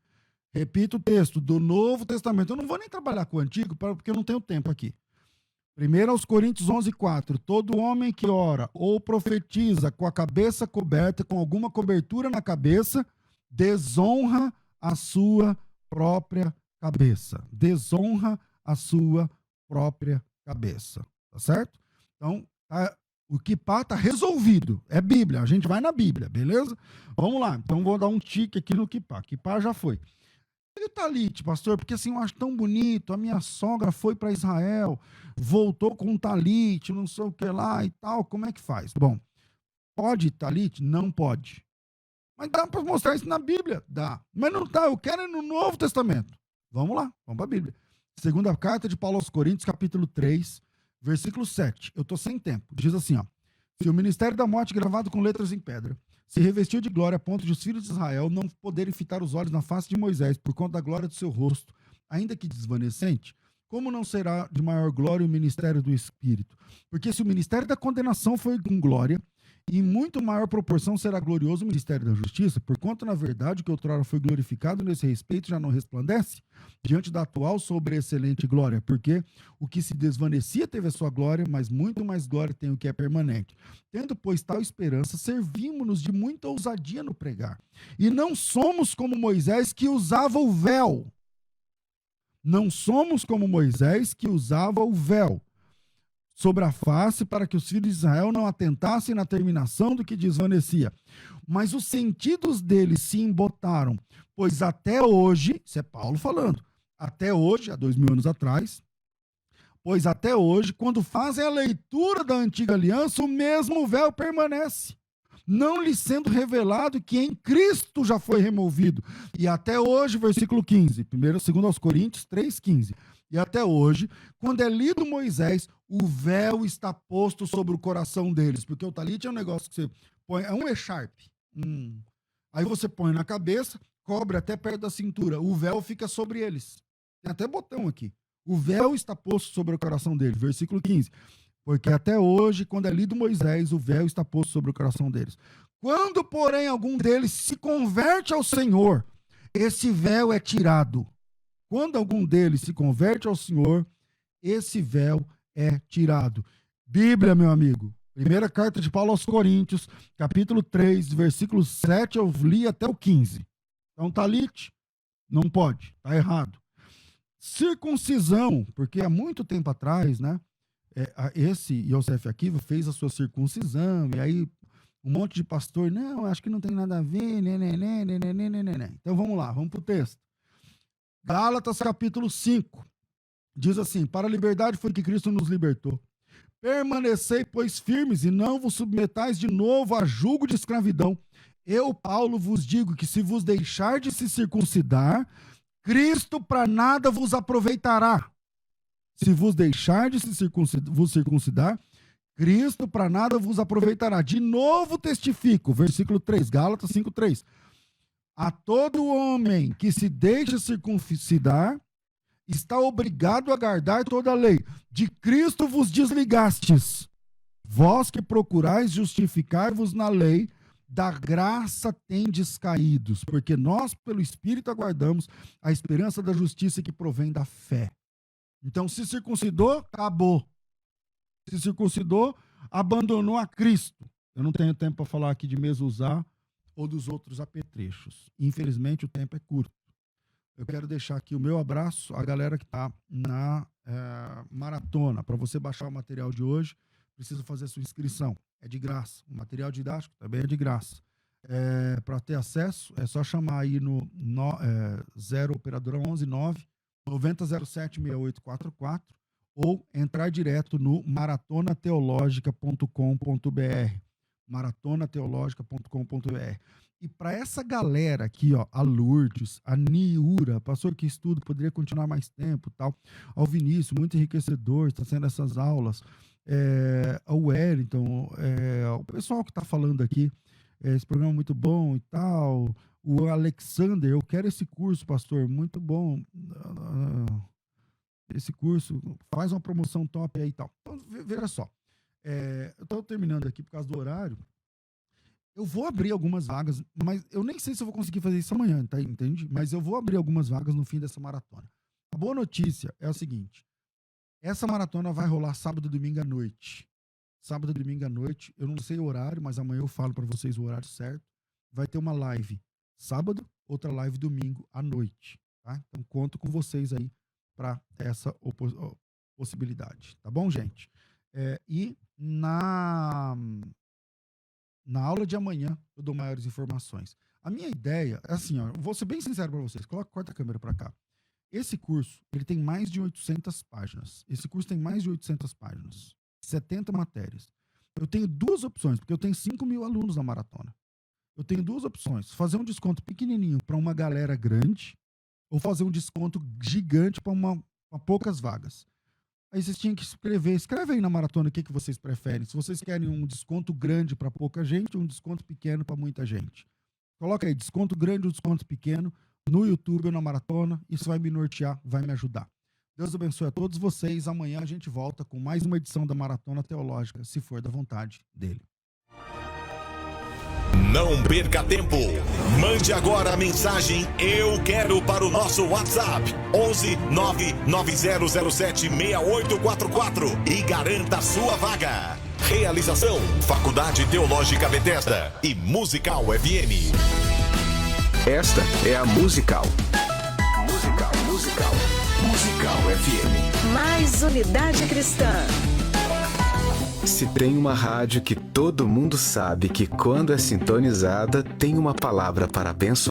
Repito o texto, do Novo Testamento. Eu não vou nem trabalhar com o Antigo, porque eu não tenho tempo aqui. 1 Coríntios 11, 4. Todo homem que ora ou profetiza com a cabeça coberta, com alguma cobertura na cabeça, desonra a sua própria cabeça. Desonra a sua própria cabeça. Tá certo? Então, o kippá está resolvido. É Bíblia. A gente vai na Bíblia, beleza? Vamos lá. Então, vou dar um tique aqui no kippá. Kippá já foi. E o talit, pastor? Porque assim, eu acho tão bonito. A minha sogra foi para Israel, voltou com um talit, não sei o que lá e tal. Como é que faz? Bom, pode talit? Não pode. Mas dá para mostrar isso na Bíblia? Dá. Mas não tá. Eu quero ir no Novo Testamento. Vamos lá, vamos para a Bíblia. Segunda carta de Paulo aos Coríntios, capítulo 3, versículo 7. Eu estou sem tempo. Diz assim, ó. Se o ministério da morte gravado com letras em pedra se revestiu de glória a ponto de os filhos de Israel não poderem fitar os olhos na face de Moisés por conta da glória do seu rosto, ainda que desvanecente, como não será de maior glória o ministério do Espírito? Porque se o ministério da condenação foi com glória, em muito maior proporção será glorioso o ministério da justiça, porquanto, na verdade, o que outrora foi glorificado nesse respeito já não resplandece diante da atual sobreexcelente glória, porque o que se desvanecia teve a sua glória, mas muito mais glória tem o que é permanente. Tendo, pois, tal esperança, servimos-nos de muita ousadia no pregar. E não somos como Moisés, que usava o véu. Não somos como Moisés, que usava o véu sobre a face, para que os filhos de Israel não atentassem na terminação do que desvanecia. Mas os sentidos deles se embotaram, pois até hoje, isso é Paulo falando, até hoje, há 2000 anos atrás, pois até hoje, quando fazem a leitura da antiga aliança, o mesmo véu permanece, não lhe sendo revelado que em Cristo já foi removido. E até hoje, versículo 15, 2 aos Coríntios 3,15. E até hoje, quando é lido Moisés, o véu está posto sobre o coração deles. Porque o talit é um negócio que você põe, é um echarpe. Aí você põe na cabeça, cobre até perto da cintura. O véu fica sobre eles. Tem até botão aqui. O véu está posto sobre o coração deles. Versículo 15. Porque até hoje, quando é lido Moisés, o véu está posto sobre o coração deles. Quando, porém, algum deles se converte ao Senhor, esse véu é tirado. Quando algum deles se converte ao Senhor, esse véu é tirado. Bíblia, meu amigo. Primeira carta de Paulo aos Coríntios, capítulo 3, versículo 7, eu li até o 15. Então, Talite, não pode, tá errado. Circuncisão, porque há muito tempo atrás, né, esse Yosef Akiva fez a sua circuncisão, e aí um monte de pastor, não, acho que não tem nada a ver, né. Então vamos lá, vamos pro texto. Gálatas capítulo 5, diz assim, para a liberdade foi que Cristo nos libertou. Permanecei, pois, firmes, e não vos submetais de novo a julgo de escravidão. Eu, Paulo, vos digo que se vos deixar de se circuncidar, Cristo para nada vos aproveitará. Se vos deixar de vos circuncidar, Cristo para nada vos aproveitará. De novo testifico, versículo 3, Gálatas 5:3. A todo homem que se deixa circuncidar, está obrigado a guardar toda a lei. De Cristo vos desligastes. Vós que procurais justificar-vos na lei, da graça tendes caídos, porque nós, pelo Espírito, aguardamos a esperança da justiça que provém da fé. Então, se circuncidou, acabou. Se circuncidou, abandonou a Cristo. Eu não tenho tempo para falar aqui de Mesuzá ou dos outros apetrechos. Infelizmente, o tempo é curto. Eu quero deixar aqui o meu abraço à galera que está na maratona. Para você baixar o material de hoje, precisa fazer a sua inscrição. É de graça. O material didático também é de graça. Para ter acesso, é só chamar aí no 0 operadora 11 9 9007 6844 ou entrar direto no maratonateologica.com.br. maratonateologica.com.br. E para essa galera aqui, ó, a Lourdes, a Niura, pastor que estudo, poderia continuar mais tempo, tal. Ao Vinícius, muito enriquecedor, está sendo essas aulas. Ao Wellington, o pessoal que está falando aqui, esse programa é muito bom e tal. O Alexander, eu quero esse curso, pastor, muito bom. Esse curso, faz uma promoção top aí e tal. Então, veja só, eu estou terminando aqui por causa do horário. Eu vou abrir algumas vagas, mas eu nem sei se eu vou conseguir fazer isso amanhã, tá? Entende? Mas eu vou abrir algumas vagas no fim dessa maratona. A boa notícia é a seguinte: essa maratona vai rolar sábado e domingo à noite. Sábado e domingo à noite, eu não sei o horário, mas amanhã eu falo para vocês o horário certo. Vai ter uma live sábado, outra live domingo à noite, tá? Então conto com vocês aí para essa possibilidade, tá bom, gente? E na aula de amanhã eu dou maiores informações. A minha ideia é assim, ó, vou ser bem sincero para vocês, corta a câmera para cá. Esse curso, ele tem mais de 800 páginas. Esse curso tem mais de 800 páginas, 70 matérias. Eu tenho duas opções, porque eu tenho 5.000 alunos na maratona. Eu tenho duas opções, fazer um desconto pequenininho para uma galera grande ou fazer um desconto gigante para poucas vagas. Aí vocês tinham que escreve aí na maratona o que vocês preferem. Se vocês querem um desconto grande para pouca gente ou um desconto pequeno para muita gente. Coloca aí, desconto grande ou desconto pequeno no YouTube ou na maratona. Isso vai me nortear, vai me ajudar. Deus abençoe a todos vocês. Amanhã a gente volta com mais uma edição da Maratona Teológica, se for da vontade dele. Não perca tempo. Mande agora a mensagem "Eu quero" para o nosso WhatsApp 11 99007 6844 e garanta a sua vaga. Realização: Faculdade Teológica Bethesda e Musical FM. Esta é a Musical. Musical FM. Mais unidade cristã. Se tem uma rádio que todo mundo sabe que quando é sintonizada tem uma palavra para abençoar.